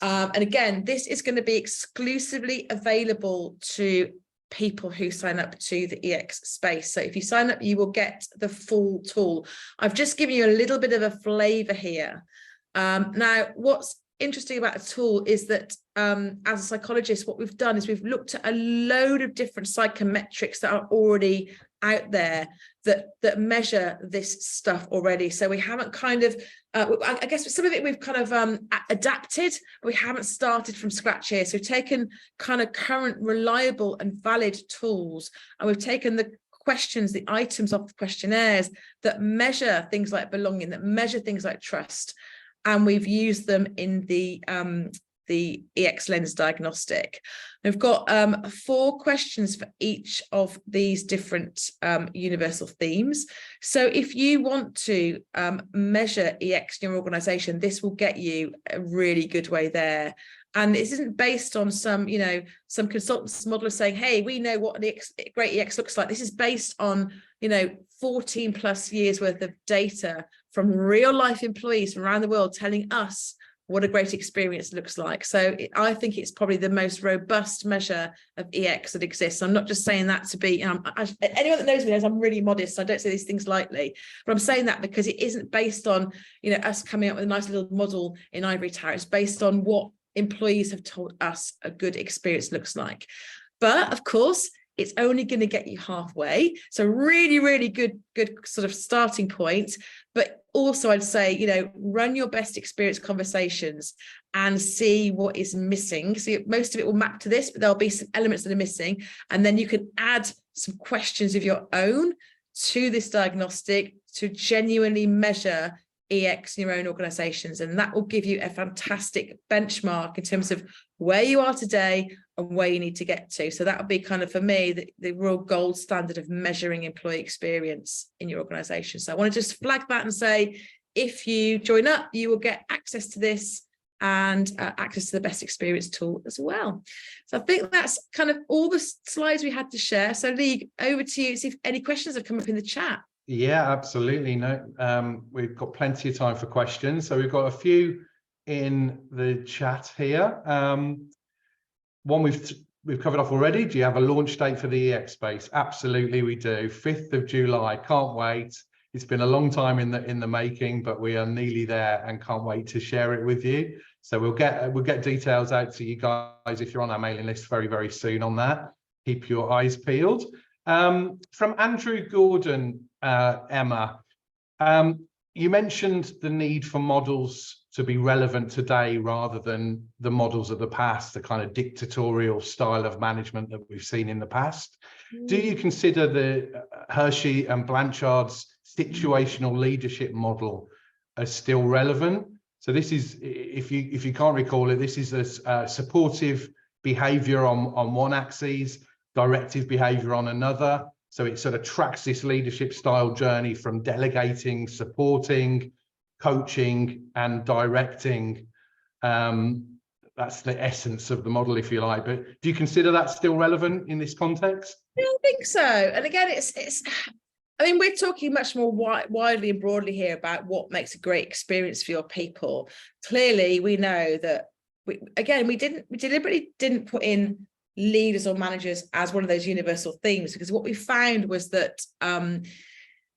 Speaker 1: And again, this is going to be exclusively available to people who sign up to the EX space. So if you sign up, you will get the full tool. I've just given you a little bit of a flavor here. Now, what's interesting about a tool is that as a psychologist, what we've done is we've looked at a load of different psychometrics that are already out there that measure this stuff already. So we haven't kind of, I guess some of it we've kind of adapted, but we haven't started from scratch here. So we've taken kind of current, reliable and valid tools, and we've taken the questions, the items of the questionnaires that measure things like belonging, that measure things like trust, and we've used them in the EX Lens diagnostic. We've got 4 questions for each of these different universal themes. So if you want to measure EX in your organization, this will get you a really good way there. And this isn't based on some consultants model saying, hey, we know what a great EX looks like. This is based on, 14 plus years worth of data from real life employees from around the world telling us what a great experience looks like. So I think it's probably the most robust measure of EX that exists. I'm not just saying that to be, anyone that knows me knows I'm really modest. I don't say these things lightly, but I'm saying that because it isn't based on, us coming up with a nice little model in ivory tower. It's based on what employees have told us a good experience looks like. But of course, it's only going to get you halfway. So really, really good sort of starting point. But also I'd say, run your best experience conversations and see what is missing. So most of it will map to this, but there'll be some elements that are missing. And then you can add some questions of your own to this diagnostic to genuinely measure EX in your own organizations. And that will give you a fantastic benchmark in terms of where you are today and where you need to get to. So that would be kind of, for me, the real gold standard of measuring employee experience in your organization. So I want to just flag that and say, if you join up, you will get access to this and access to the best experience tool as well. So I think that's kind of all the slides we had to share. So Lee, over to you, see if any questions have come up in the chat.
Speaker 2: Yeah, absolutely. No, we've got plenty of time for questions. So we've got a few in the chat here. One we've covered off already. Do you have a launch date for the EX space? Absolutely, we do. 5th of July. Can't wait. It's been a long time in the making, but we are nearly there and can't wait to share it with you. So we'll get details out to you guys if you're on our mailing list very, very soon on that. Keep your eyes peeled. From Andrew Gordon, Emma, you mentioned the need for models to be relevant today rather than the models of the past, the kind of dictatorial style of management that we've seen in the past. Do you consider the Hershey and Blanchard's situational leadership model as still relevant? So this is, if you can't recall it, this is a supportive behavior on one axis, directive behavior on another. So it sort of tracks this leadership style journey from delegating, supporting, coaching, and directing. That's the essence of the model, if you like. But do you consider that still relevant in this context?
Speaker 1: I don't think so. And again, we're talking much more widely and broadly here about what makes a great experience for your people. Clearly, we know that we deliberately didn't put in leaders or managers as one of those universal themes, because what we found was that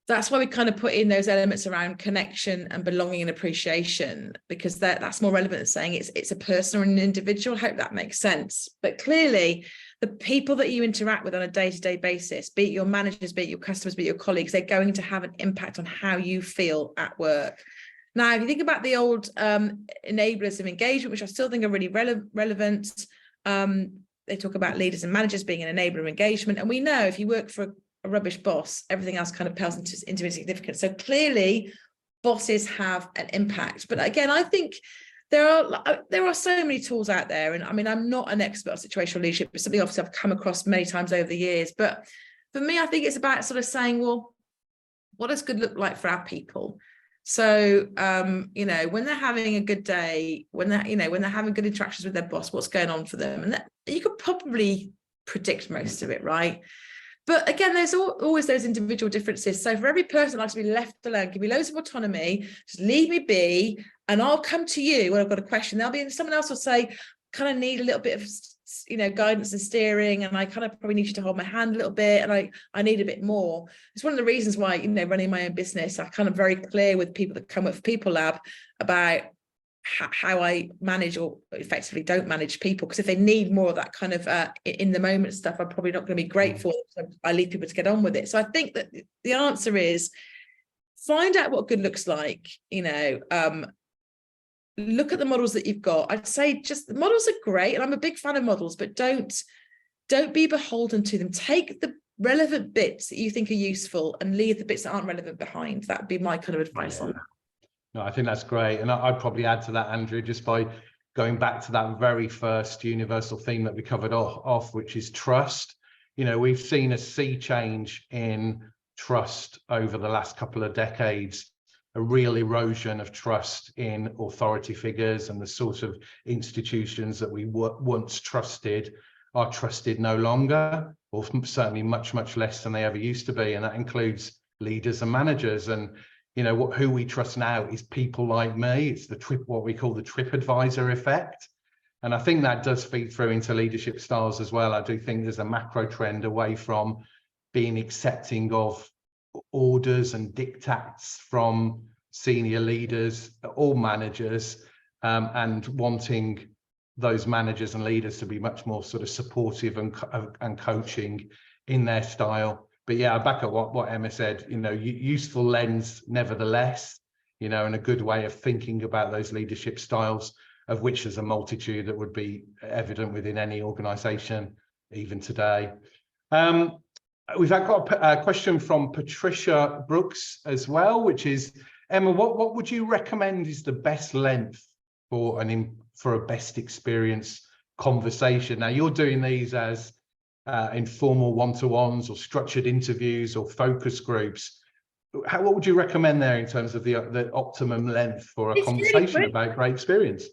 Speaker 1: that's why we kind of put in those elements around connection and belonging and appreciation, because that's more relevant than saying it's a person or an individual. I hope that makes sense. But clearly, the people that you interact with on a day-to-day basis, be it your managers, be it your customers, be it your colleagues, they're going to have an impact on how you feel at work. Now, if you think about the old enablers of engagement, which I still think are really relevant, they talk about leaders and managers being an enabler of engagement. And we know if you work for a rubbish boss, everything else kind of pales into insignificance. So clearly, bosses have an impact. But again, I think there are so many tools out there. And I'm not an expert on situational leadership, but something obviously I've come across many times over the years. But for me, I think it's about sort of saying, well, what does good look like for our people? So, when they're having a good day, when they're having good interactions with their boss, what's going on for them? And you could probably predict most of it, right? But again, there's always those individual differences. So for every person that likes to be left alone, give me loads of autonomy, just leave me be, and I'll come to you when I've got a question. Someone else will say, kind of need a little bit of guidance and steering, and I kind of probably need you to hold my hand a little bit, and I need a bit more. It's one of the reasons why, running my own business, I'm kind of very clear with people that come up for People Lab about how I manage or effectively don't manage people, because if they need more of that kind of in the moment stuff, I'm probably not going to be great for them. So I leave people to get on with it. So I think that the answer is find out what good looks like, look at the models that you've got. I'd say just the models are great, and I'm a big fan of models, but don't be beholden to them. Take the relevant bits that you think are useful and leave the bits that aren't relevant behind. That would be my kind of advice on that.
Speaker 2: No, I think that's great. And I'd probably add to that, Andrew, just by going back to that very first universal theme that we covered off, which is trust. We've seen a sea change in trust over the last couple of decades, a real erosion of trust in authority figures, and the sort of institutions that we once trusted are trusted no longer, or certainly much, much less than they ever used to be. And that includes leaders and managers. And, you know, who we trust now is people like me. It's what we call the TripAdvisor effect. And I think that does feed through into leadership styles as well. I do think there's a macro trend away from being accepting of orders and diktats from senior leaders, all managers, and wanting those managers and leaders to be much more sort of supportive and coaching in their style. But yeah, back at what Emma said, you know, useful lens nevertheless, you know, and a good way of thinking about those leadership styles, of which there's a multitude that would be evident within any organization, even today. We've got a question from Patricia Brooks as well, which is, Emma, what would you recommend is the best length for a best experience conversation? Now, you're doing these as informal one-to-ones or structured interviews or focus groups. What would you recommend there in terms of the optimum length for a conversation about great experience?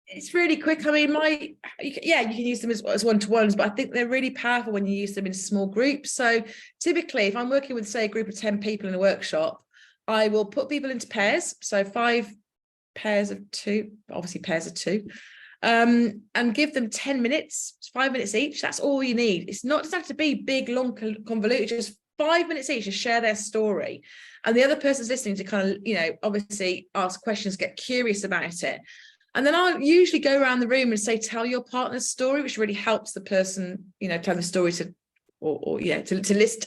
Speaker 1: It's really quick. I mean, yeah, you can use them as one-to-ones, but I think they're really powerful when you use them in small groups. So typically, if I'm working with, say, a group of 10 people in a workshop, I will put people into pairs. So 5 pairs of 2, obviously pairs of 2, and give them 10 minutes, 5 minutes each. That's all you need. It doesn't have to be big, long, convoluted, just 5 minutes each to share their story. And the other person's listening to kind of, you know, obviously ask questions, get curious about it. And then I'll usually go around the room and say, tell your partner's story, which really helps the person, you know, tell the story to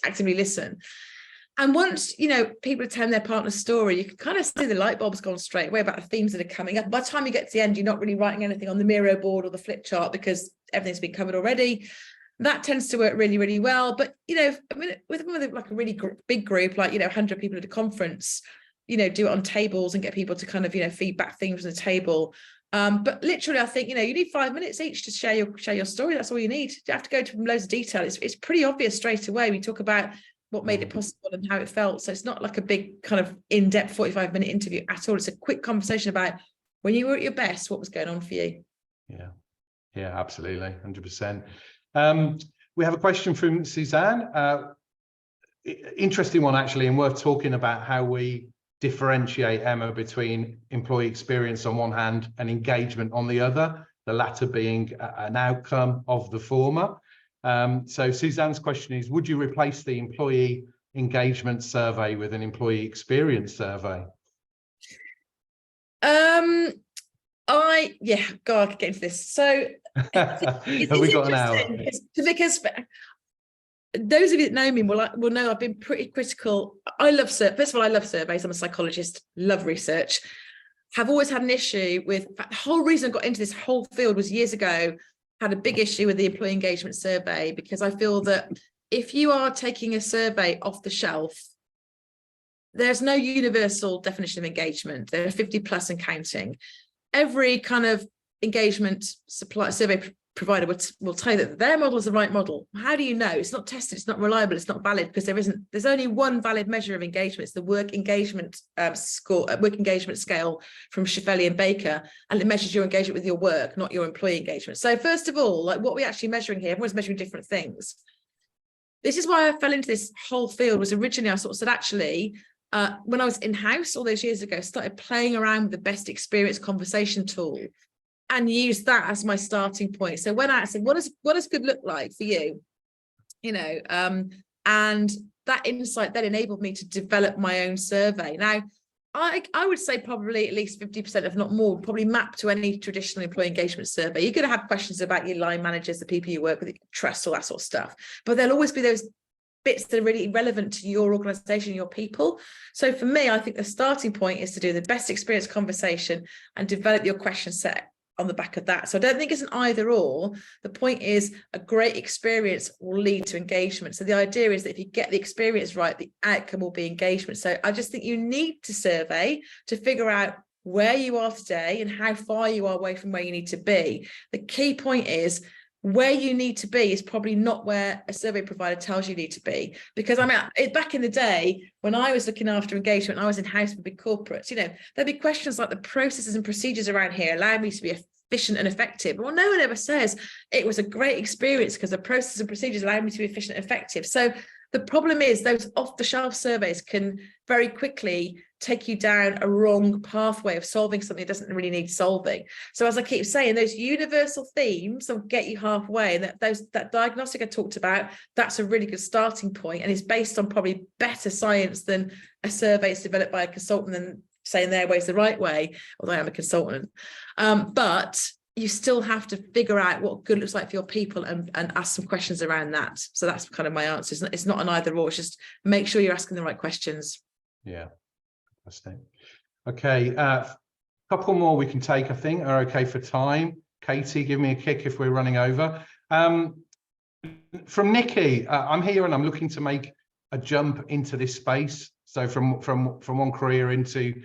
Speaker 1: actively listen. And once, you know, people are telling their partner's story, you can kind of see the light bulbs going straight away about the themes that are coming up. By the time you get to the end, you're not really writing anything on the Miro board or the flip chart because everything's been covered already. That tends to work really, really well. But, you know, I mean, with like a really big group, like, you know, 100 people at a conference, you know, do it on tables and get people to kind of, you know, feedback themes on the table. But literally, I think, you know, you need 5 minutes each to share your story. That's all you need. You have to go into loads of detail. It's pretty obvious straight away. We talk about what made it possible and how it felt. So it's not like a big kind of in-depth 45-minute interview at all. It's a quick conversation about when you were at your best, what was going on for you.
Speaker 2: Yeah, absolutely, 100%. We have a question from Suzanne. Interesting one, actually, and worth talking about how we differentiate, Emma, between employee experience on one hand and engagement on the other, the latter being an outcome of the former. So Suzanne's question is, would you replace the employee engagement survey with an employee experience survey?
Speaker 1: I could get into this. So
Speaker 2: have we got an hour?
Speaker 1: Because those of you that know me will know I've been pretty critical. First of all, I love surveys. I'm a psychologist, love research. Have always had an issue with, in fact, the whole reason I got into this whole field was years ago, had a big issue with the employee engagement survey, because I feel that if you are taking a survey off the shelf, there's no universal definition of engagement. There are 50 plus and counting. Every kind of engagement survey provider will tell you that their model is the right model. How do you know? It's not tested, it's not reliable, it's not valid, because there's only one valid measure of engagement. It's the work engagement scale from Shefeli and Baker, and it measures your engagement with your work, not your employee engagement. So first of all, like, what we're actually measuring here, everyone's measuring different things. This is why I fell into this whole field. Was originally I sort of said, actually, when I was in-house all those years ago, started playing around with the best experience conversation tool and used that as my starting point. So when I said, what does good look like for you? You know, and that insight then enabled me to develop my own survey. Now, I would say probably at least 50%, if not more, probably map to any traditional employee engagement survey. You're going to have questions about your line managers, the people you work with, trust, all that sort of stuff. But there'll always be those bits that are really relevant to your organization, your people. So for me, I think the starting point is to do the best experience conversation and develop your question set on the back of that. So I don't think it's an either or. The point is a great experience will lead to engagement. So the idea is that if you get the experience right, the outcome will be engagement. So I just think you need to survey to figure out where you are today and how far you are away from where you need to be. The key point is where you need to be is probably not where a survey provider tells you need to be. Because I mean, back in the day, when I was looking after engagement, I was in-house with big corporates, you know, there'd be questions like the processes and procedures around here allow me to be efficient and effective. Well, no one ever says it was a great experience because the process and procedures allowed me to be efficient and effective. So the problem is those off-the-shelf surveys can very quickly take you down a wrong pathway of solving something that doesn't really need solving. So as I keep saying, those universal themes will get you halfway, and that diagnostic I talked about, that's a really good starting point, and it's based on probably better science than a survey that's developed by a consultant and saying their way is the right way, although I'm a consultant. But you still have to figure out what good looks like for your people and ask some questions around that. So that's kind of my answer. It's not an either or, it's just make sure you're asking the right questions.
Speaker 2: Yeah, fantastic. Okay, couple more we can take, I think, are okay for time. Katie, give me a kick if we're running over. From Nikki, I'm here and I'm looking to make a jump into this space. So from one career into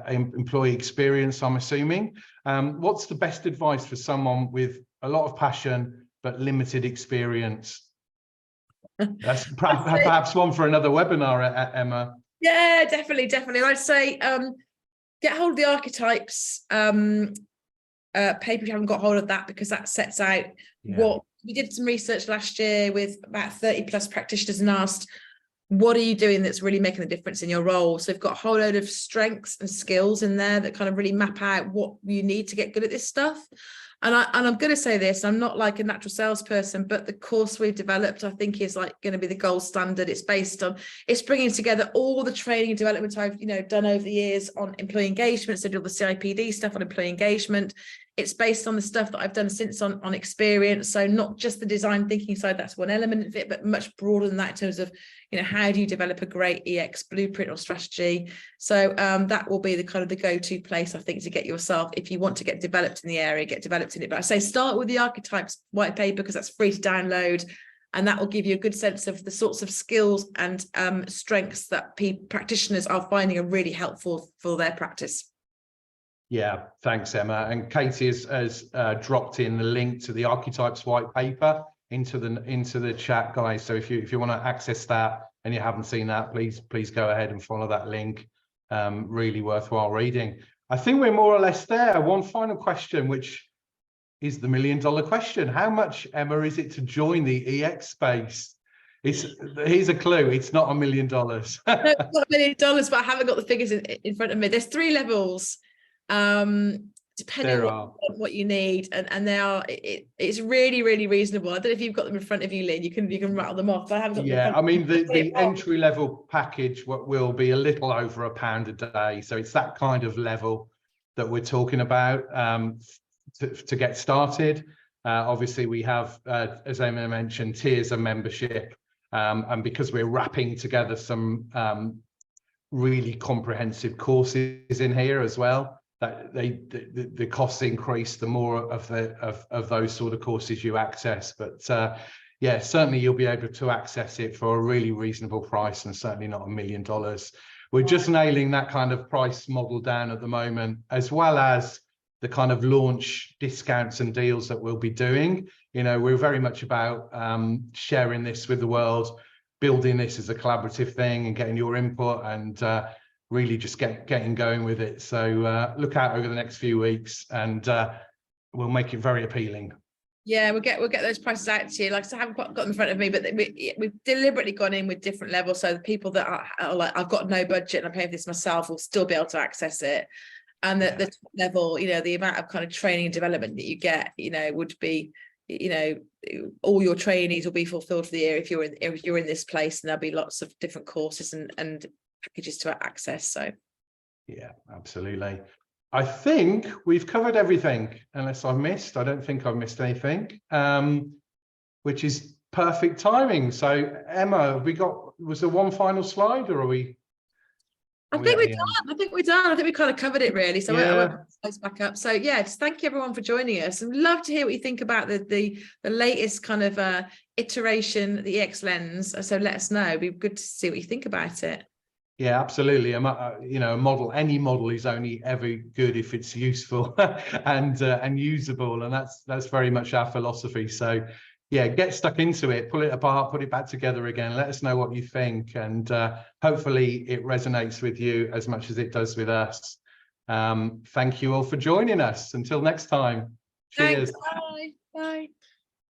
Speaker 2: employee experience, I'm assuming. What's the best advice for someone with a lot of passion but limited experience? That's perhaps one for another webinar, Emma.
Speaker 1: Yeah, definitely. I'd say get hold of the archetypes paper if you haven't got hold of that, because that sets out what we did. Some research last year with about 30 plus practitioners and asked, what are you doing that's really making the difference in your role? So we've got a whole load of strengths and skills in there that kind of really map out what you need to get good at this stuff. And I'm going to say this, I'm not like a natural salesperson, but the course we've developed, I think, is like going to be the gold standard. It's based on, it's bringing together all the training and development I've, done over the years on employee engagement. So I do all the CIPD stuff on employee engagement. It's based on the stuff that I've done since on experience. So not just the design thinking side, that's one element of it, but much broader than that in terms of, how do you develop a great EX blueprint or strategy? So that will be the kind of the go-to place, I think, to get yourself, if you want to get developed in the area, get developed in it. But I say start with the archetypes white paper, because that's free to download. And that will give you a good sense of the sorts of skills and strengths that practitioners are finding are really helpful for their practice.
Speaker 2: Yeah, thanks, Emma. And Katie has dropped in the link to the archetypes white paper into the chat, guys. So if you want to access that and you haven't seen that, please go ahead and follow that link. Really worthwhile reading. I think we're more or less there. One final question, which is the $1 million question. How much, Emma, is it to join the EX space? Here's a clue. It's not $1 million. No,
Speaker 1: it's not $1 million, but I haven't got the figures in front of me. There's 3 levels. Depending on what you need, and they are, it's really, really reasonable. I don't know if you've got them in front of you, Lynn. You can rattle them off. I haven't got them.
Speaker 2: I mean, the entry level package will be a little over £1 a day. So it's that kind of level that we're talking about to get started. Obviously, we have, as Emma mentioned, tiers of membership, and because we're wrapping together some really comprehensive courses in here as well, that the costs increase the more of those sort of courses you access. But yeah, certainly you'll be able to access it for a really reasonable price, and certainly not $1 million. We're just nailing that kind of price model down at the moment, as well as the kind of launch discounts and deals that we'll be doing. We're very much about sharing this with the world, building this as a collaborative thing and getting your input, and really just getting going with it. So look out over the next few weeks, and we'll make it very appealing.
Speaker 1: Yeah, we'll get those prices out to you. Like I said, I haven't got them in front of me, but we've deliberately gone in with different levels. So the people that are like, I've got no budget and I'm paying for this myself, will still be able to access it. And the top level, the amount of kind of training and development that you get, would be, all your trainees will be fulfilled for the year if you're in this place, and there'll be lots of different courses and packages to access. So
Speaker 2: yeah, absolutely. I think we've covered everything, unless I've missed. I don't think I've missed anything, which is perfect timing. So Emma, was there one final slide, or are we?
Speaker 1: I think we're done. I think we kind of covered it really. So I won't close back up. So yeah, just thank you everyone for joining us. I'd love to hear what you think about the latest kind of iteration, the EX lens. So let us know. It'd be good to see what you think about it.
Speaker 2: Yeah, absolutely. A model, any model is only ever good if it's useful and usable, and that's very much our philosophy. So yeah, get stuck into it, pull it apart, put it back together again. Let us know what you think, and hopefully it resonates with you as much as it does with us. Thank you all for joining us. Until next time.
Speaker 1: Thanks.
Speaker 2: Cheers.
Speaker 1: Bye. Bye.